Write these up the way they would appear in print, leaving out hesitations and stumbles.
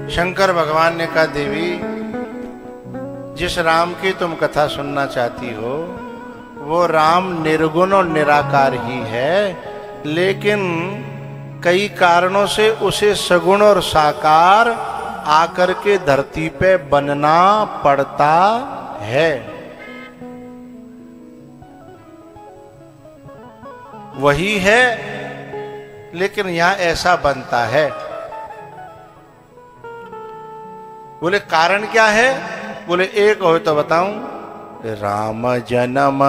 शंकर भगवान ने कहा, देवी जिस राम की तुम कथा सुनना चाहती हो वो राम निर्गुण और निराकार ही है, लेकिन कई कारणों से उसे सगुण और साकार आकर के धरती पे बनना पड़ता है। वही है, लेकिन यहां ऐसा बनता है। बोले कारण क्या है? बोले एक हो तो बताऊं, राम जन्म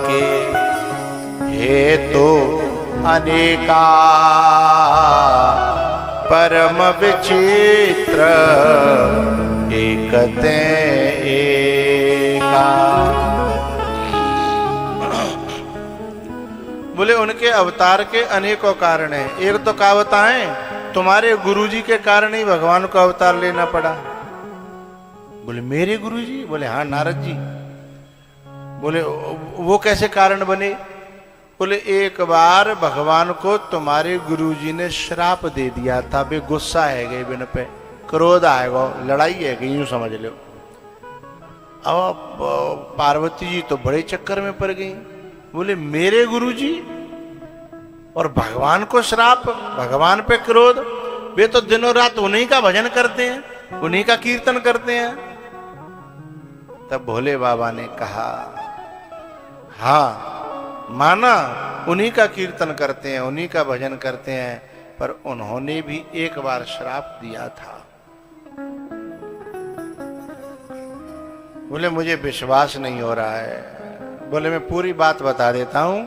के हेतु अनेका परम विचित्र एकते एका। बोले उनके अवतार के अनेकों कारण हैं। एक तो कहावत है, तुम्हारे गुरुजी के कारण ही भगवान को अवतार लेना पड़ा। बोले मेरे गुरुजी? बोले हाँ, नारद जी। बोले वो कैसे कारण बने? बोले एक बार भगवान को तुम्हारे गुरुजी ने श्राप दे दिया था, बे गुस्सा है गई, बिन पे क्रोध आएगा, लड़ाई है गई, यूं समझ लो। अब पार्वती जी तो बड़े चक्कर में पड़ गई। बोले मेरे गुरुजी और भगवान को श्राप, भगवान पे क्रोध। वे तो दिनों रात उन्हीं का भजन करते हैं, उन्हीं का कीर्तन करते हैं। तब भोले बाबा ने कहा, हाँ माना, उन्हीं का कीर्तन करते हैं, उन्हीं का भजन करते हैं, पर उन्होंने भी एक बार श्राप दिया था। बोले मुझे विश्वास नहीं हो रहा है। बोले मैं पूरी बात बता देता हूं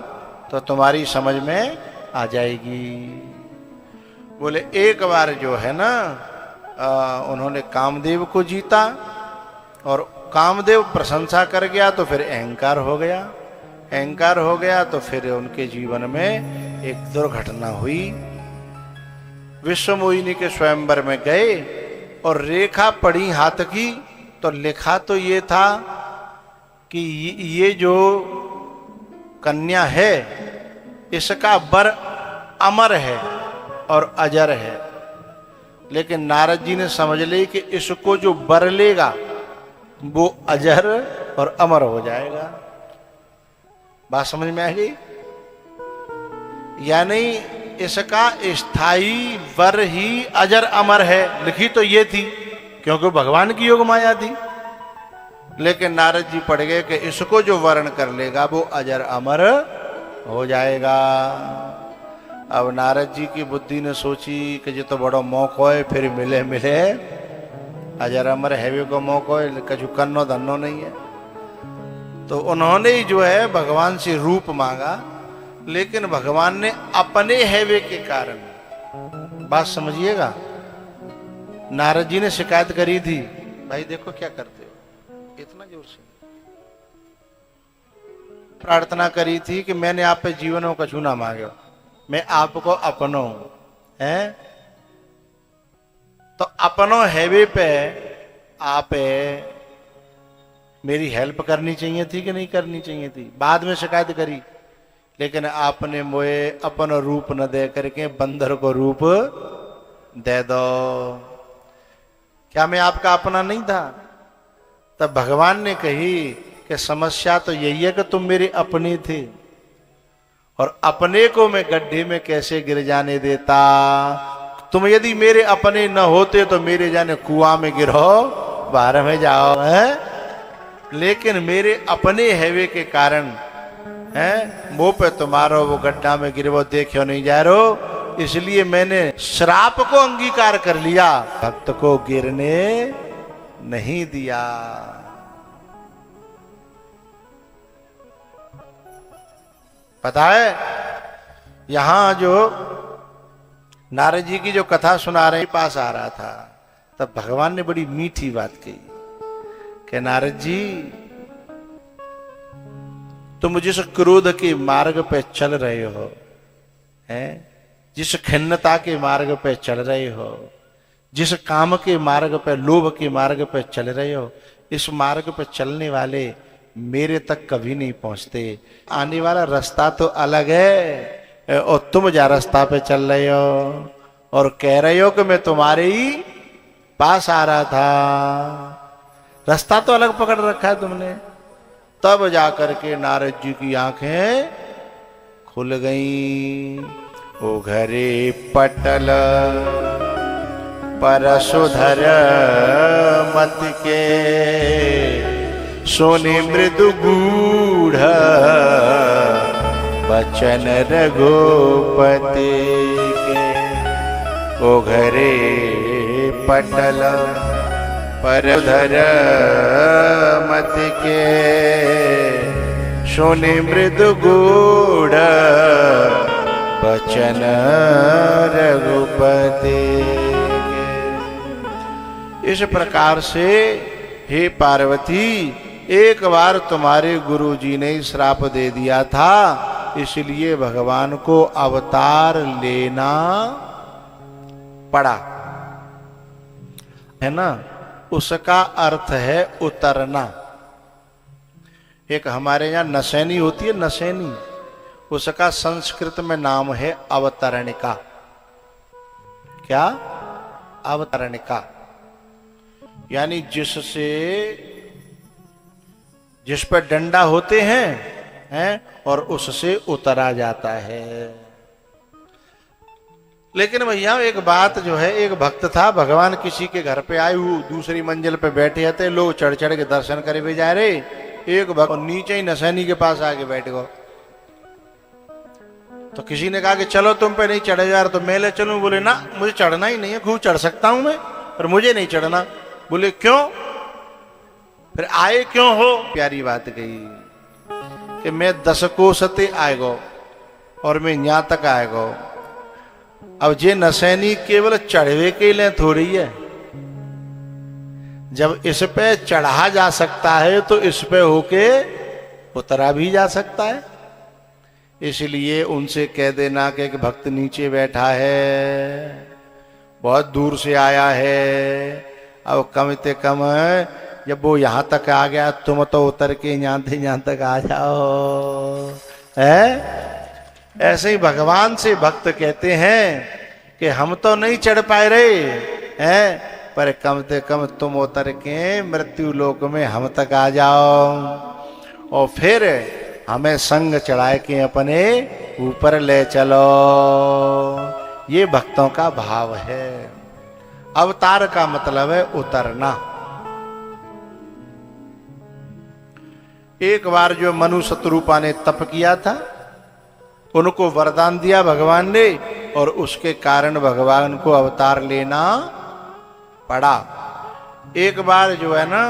तो तुम्हारी समझ में आ जाएगी। बोले एक बार जो है ना, उन्होंने कामदेव को जीता और कामदेव प्रशंसा कर गया तो फिर अहंकार हो गया। अहंकार हो गया तो फिर उनके जीवन में एक दुर्घटना हुई। विश्वमोहिनी के स्वयंवर में गए और रेखा पड़ी हाथ की, तो लिखा तो ये था कि ये जो कन्या है इसका वर अमर है और अजर है। लेकिन नारद जी ने समझ ली कि इसको जो वर लेगा वो अजर और अमर हो जाएगा। बात समझ में आ गई? यानी इसका स्थायी वर ही अजर अमर है। लिखी तो ये थी क्योंकि भगवान की योग माया थी, लेकिन नारद जी पढ़ गए कि इसको जो वर्ण कर लेगा वो अजर अमर हो जाएगा। अब नारद जी की बुद्धि ने सोची कि ये तो बड़ो मौको है, फिर मिले मिले अजर अमर हैवे को मौको है, कछु कन्नो धन्नो नहीं है। तो उन्होंने ही जो है भगवान से रूप मांगा, लेकिन भगवान ने अपने हैवे के कारण, बात समझिएगा, नारद जी ने शिकायत करी थी, भाई देखो क्या करते हो, इतना जोर से प्रार्थना करी थी कि मैंने आप पे जीवन में कछु ना मांगे, मैं आपको अपनो है। तो अपनो हैवे पे आप मेरी हेल्प करनी चाहिए थी कि नहीं करनी चाहिए थी? बाद में शिकायत करी, लेकिन आपने मोए अपन रूप न दे करके बंदर को रूप दे दो। क्या मैं आपका अपना नहीं था? तब भगवान ने कही कि समस्या तो यही है कि तुम मेरे अपने थे, और अपने को मैं गड्ढे में कैसे गिर जाने देता। तुम यदि मेरे अपने न होते तो मेरे जाने कुआं में गिरो, बाहर में जाओ, है? लेकिन मेरे अपने हैवे के कारण है मुंह पे तुम्हारो वो गड्ढा में गिरे, वो देखो नहीं जा रहो, इसलिए मैंने श्राप को अंगीकार कर लिया, भक्त को गिरने नहीं दिया। पता है यहां जो नारद जी की जो कथा सुना रहे पास आ रहा था, तब भगवान ने बड़ी मीठी बात कही कि नारद जी तुम जिस क्रोध के मार्ग पे चल रहे हो, हैं, जिस खिन्नता के मार्ग पे चल रहे हो, जिस काम के मार्ग पे, लोभ के मार्ग पे चल रहे हो, इस मार्ग पे चलने वाले मेरे तक कभी नहीं पहुंचते। आने वाला रास्ता तो अलग है और तुम जा रास्ता पे चल रहे हो और कह रहे हो कि मैं तुम्हारे ही पास आ रहा था, रास्ता तो अलग पकड़ रखा है तुमने। तब जाकर के नारद जी की आंखें खुल गईं। ओ घरे पटल परशुधर मत के, सोने मृदु गूढ़ बचन रघुपति के। ओ घरे पटल परशुधर मत के, सोने मृदु गूढ़ बचन रघुपति के। इस प्रकार से हे पार्वती, एक बार तुम्हारे गुरुजी ने श्राप दे दिया था, इसलिए भगवान को अवतार लेना पड़ा, है ना। उसका अर्थ है उतरना। एक हमारे यहाँ नसैनी होती है, नसैनी, उसका संस्कृत में नाम है अवतरणिका। क्या? अवतरणिका, यानी जिस पर डंडा होते हैं और उससे उतरा जाता है। लेकिन भैया एक बात जो है, एक भक्त था, भगवान किसी के घर पे आए हुए दूसरी मंजिल पे बैठे थे, लोग चढ़ चढ़ के दर्शन करे भी जा रहे। एक भक्त नीचे ही नसैनी के पास आके बैठ गो। तो किसी ने कहा कि चलो तुम पे नहीं चढ़े जा रहे, तो मैं ले चलूं? बोले ना, मुझे चढ़ना ही नहीं है, खूब चढ़ सकता हूं मैं, पर मुझे नहीं चढ़ना। बोले क्यों? फिर आए क्यों हो? प्यारी बात कही कि मैं 10 कोसते आएगो और मैं यहां तक आएगो। अब जे नसैनी केवल चढ़वे के लिए थोड़ी है, जब इस पे चढ़ा जा सकता है तो इस पे होके उतरा भी जा सकता है। इसलिए उनसे कह देना कि एक भक्त नीचे बैठा है, बहुत दूर से आया है, अब कम से कम जब वो यहां तक आ गया, तुम तो उतर के यहां तक आ जाओ, है। ऐसे ही भगवान से भक्त कहते हैं कि हम तो नहीं चढ़ पाए रहे हैं, पर कम से कम तुम उतर के मृत्यु लोक में हम तक आ जाओ और फिर हमें संग चढ़ाए के अपने ऊपर ले चलो। ये भक्तों का भाव है। अवतार का मतलब है उतरना। एक बार जो मनु शत्रुपा ने तप किया था, उनको वरदान दिया भगवान ने, और उसके कारण भगवान को अवतार लेना पड़ा। एक बार जो है ना,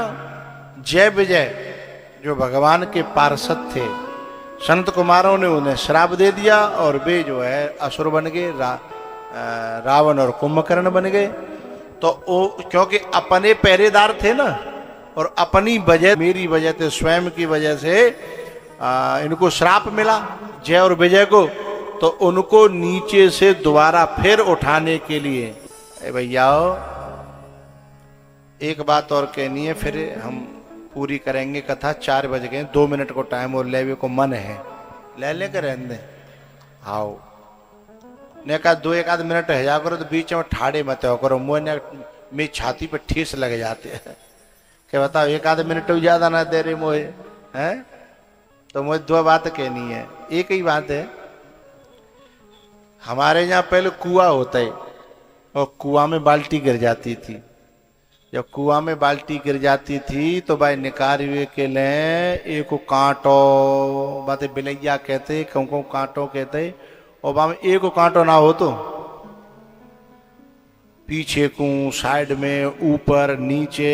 जय विजय जो भगवान के पार्षद थे, संत कुमारों ने उन्हें श्राप दे दिया और वे जो है असुर बन गए, रावण और कुंभकर्ण बन गए। तो क्योंकि अपने पहरेदार थे ना, और अपनी वजह, मेरी वजह से, स्वयं की वजह से इनको श्राप मिला जय और विजय को। तो उनको नीचे से दोबारा फिर उठाने के लिए भैया एक बात और कहनी है, फिर हम पूरी करेंगे कथा। 4 बज गए, 2 मिनट को टाइम और लेवे को मन है, ले लेकर रहने दे। आओ ने कहा 1 आध मिनट है जा करो, तो बीच में ठाड़े मत हो करो, मुँह ने मेरी छाती पे ठेस लग जाते हैं। क्या बताओ, 1 आध मिनट भी ज्यादा ना दे रहे मोहे हैं। तो मुझे 2 बात कहनी है। एक ही बात है, हमारे यहाँ पहले कुआं होता है और कुआं में बाल्टी गिर जाती थी। जब कुआं में बाल्टी गिर जाती थी तो भाई निकाल हुए के लिए एक कांटो, बातें बिलैया कहते, कहूँ कांटो कहते, और वहां में एक कांटो ना हो तो पीछे को, साइड में, ऊपर नीचे,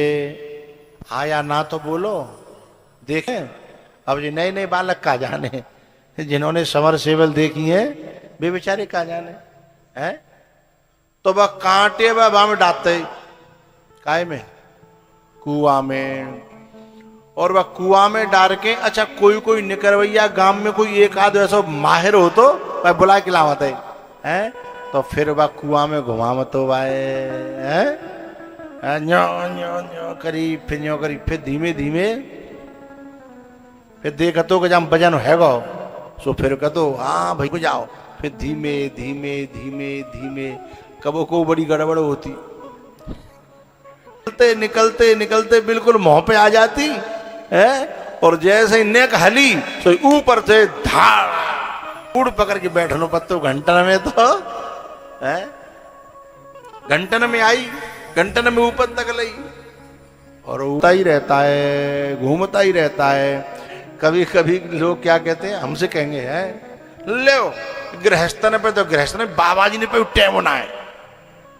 आया ना तो बोलो। देखें अब ये नए नए बालक का जाने, जिन्होंने समर सेवल देखी है वे बेचारे का जाने हैं। तो वह कांटे वह में डालते काय में, कुआं में, और वह कुआं में डाल के, अच्छा कोई निकरवैया गांव में कोई एक आध ऐसा माहिर हो तो वह बुला के लावत है, तो फिर वह कुआं में घुमावत हो है, न्यो न्यो न्यो करी, फिर न्यो करी, फिर धीमे धीमे फिर देखतो कि जब वजन हैगो सो फिर कहतो हाँ भाई को जाओ, फिर धीमे धीमे धीमे धीमे, कबो को बड़ी गड़बड़ होती निकलते निकलते निकलते बिल्कुल मुंह पे आ जाती है, और जैसे ही नेक हली तो ऊपर से धाड़ उड़ पकड़ के बैठनो पत्तो घंटन में, तो है घंटन में आई, घंटन में ऊपर तक लई, और उड़ता ही रहता है, घूमता ही रहता है। कभी कभी लोग क्या कहते हैं, हमसे कहेंगे है ले गृहस्थन पे, तो गृहस्थन बाबा जी ने पे उठे मुना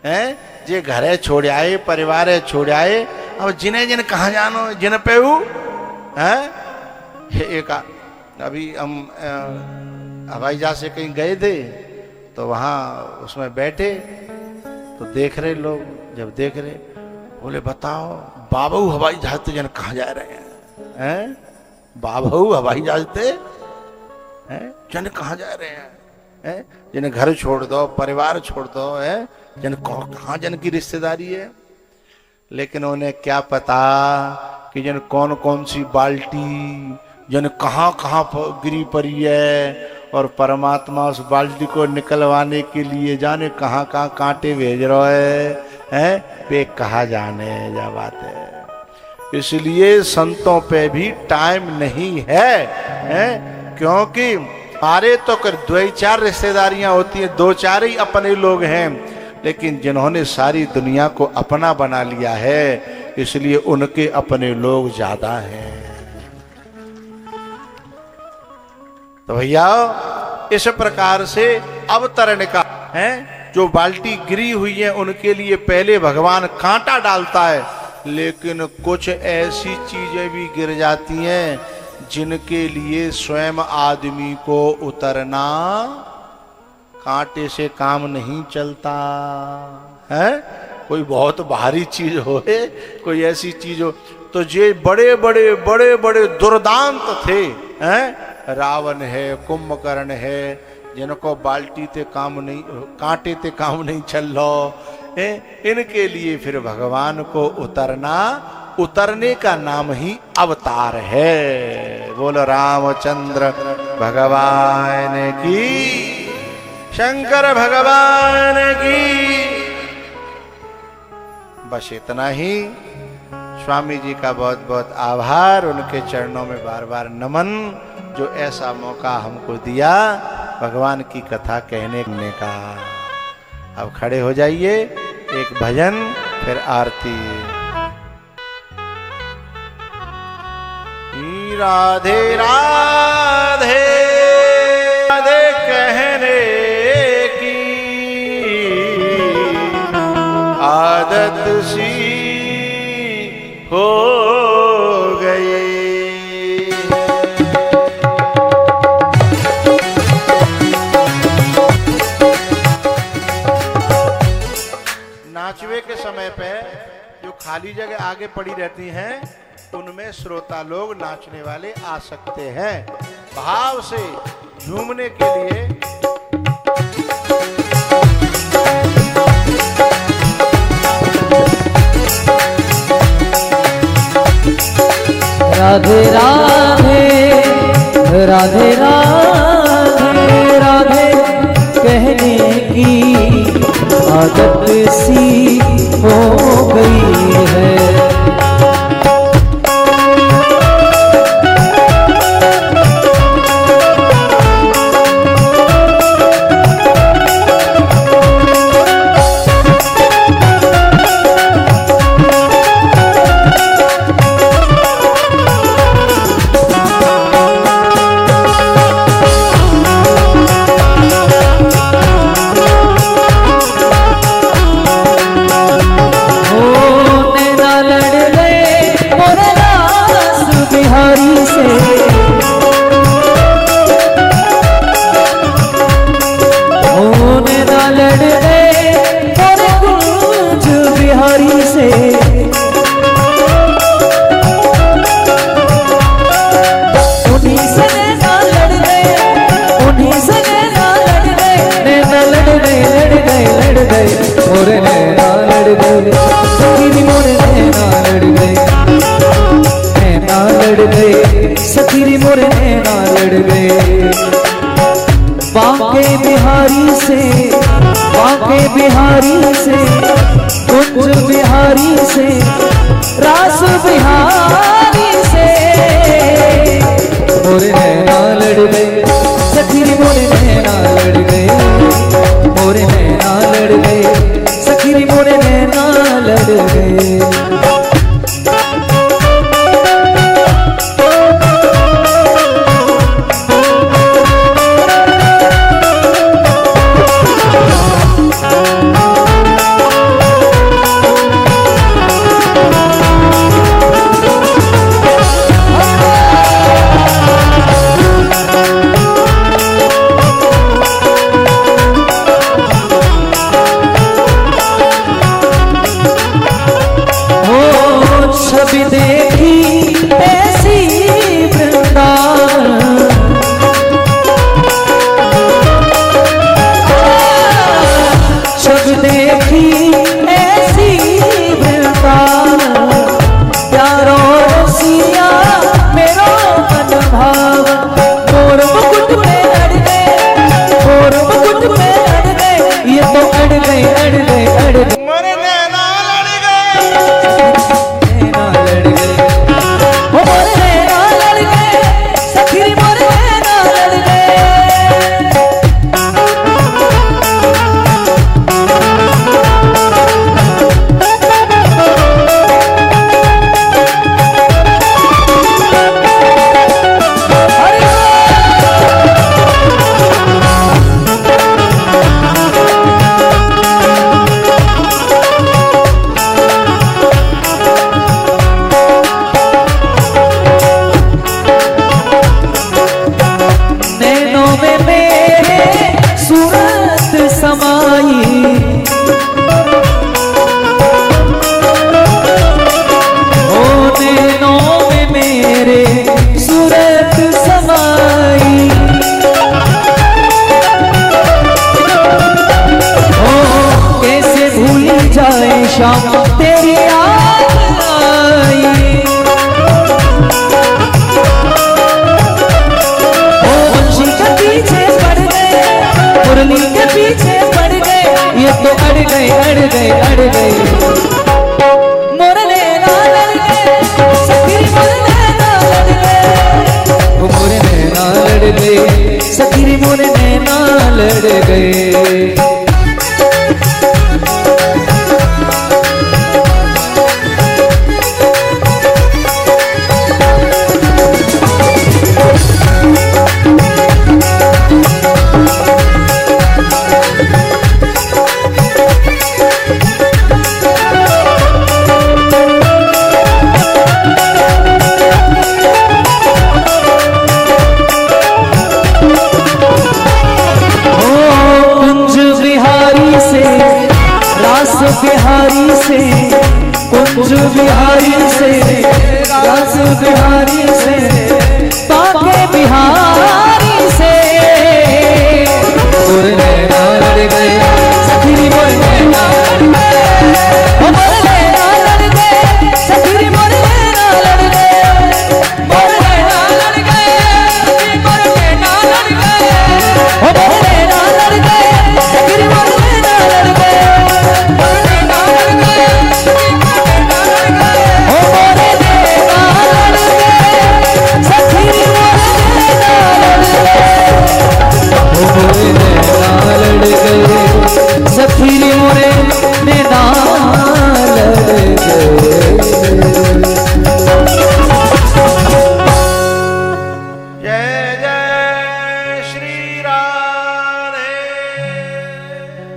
है, जे घरे छोड़ आए, परिवार छोड़ आए, अब जिन्हें जिन कहाँ जानो, जिन पे है। एक अभी हम हवाई जहाज से कहीं गए थे, तो वहाँ उसमें बैठे तो देख रहे लोग, जब देख रहे बोले बताओ बाबू हवाई जहाज से जन कहाँ जा रहे हैं, बाबू हवाई जहाज से जन कहाँ जा रहे हैं, जिन्हें घर छोड़ दो, परिवार छोड़ दो, है जन कहाँ जन की रिश्तेदारी है। लेकिन उन्हें क्या पता कि जन कौन कौन सी बाल्टी जन कहाँ कहाँ गिरी पड़ी है, और परमात्मा उस बाल्टी को निकलवाने के लिए जाने कहाँ कहाँ कांटे भेज रहे हैं, वे कहाँ जाने जा बात है। इसलिए संतों पे भी टाइम नहीं है, क्योंकि हमारे तो कर दो चार रिश्तेदारियां होती हैं, दो चार ही अपने लोग हैं, लेकिन जिन्होंने सारी दुनिया को अपना बना लिया है, इसलिए उनके अपने लोग ज्यादा हैं। तो भैया इस प्रकार से अवतरण का है, जो बाल्टी गिरी हुई है उनके लिए पहले भगवान कांटा डालता है, लेकिन कुछ ऐसी चीजें भी गिर जाती हैं जिनके लिए स्वयं आदमी को उतरना कांटे से काम नहीं चलता है। कोई बहुत भारी चीज हो, कोई ऐसी चीज हो, तो ये बड़े बड़े बड़े बड़े दुर्दांत थे, हैं रावण है, कुंभकर्ण है, जिनको बाल्टी ते काम नहीं, कांटे ते काम नहीं चल रहा, इनके लिए फिर भगवान को उतरने का नाम ही अवतार है। बोलो रामचंद्र भगवान की, शंकर भगवान की। बस इतना ही। स्वामी जी का बहुत बहुत आभार, उनके चरणों में बार बार नमन, जो ऐसा मौका हमको दिया भगवान की कथा कहने का। अब खड़े हो जाइए, एक भजन फिर आरती। राधे राधे राधे कहने की आदत सी हो गई। नाचवे के समय पे जो खाली जगह आगे पड़ी रहती हैं, उनमें श्रोता लोग नाचने वाले आ सकते हैं। भाव से झूमने के लिए राधे राधे राधे राधे राधे कहने की आदत सी हो गई है। सखीरी मोरे नैना लड़ गए। बांके बिहारी से, बांके बिहारी से, कुंज बिहारी से रास बिहारी से मोरे नैना लड़ गए सखी रे मोरे नैना लड़ गए मोरे नैना लड़ गए सखी रे मोरे नैना लड़ गए छवि देखी ऐसी वृंदावन छवि देखी ऐसी वृंदावन प्यारो रसिया मेरो मन भावन मोर मुकुट में अड़ गए मोर मुकुट में अड़ गए ये तो अड़ गए अड़ गए अड़ गए मोरे नैना लड़ गए शाम तेरी याद आई ओ वंशी के पीछे पड़ गए मुरली के पीछे पड़ गए ये तो अड़ गए अड़ गए अड़ गए मोरे नैना लड़ गए सखी मोरे नैना लड़ गए मोरे नैना लड़ गए सखी मोरे नैना लड़ गए बिहारी से कुंज बिहारी से रास बिहारी से बाके बिहार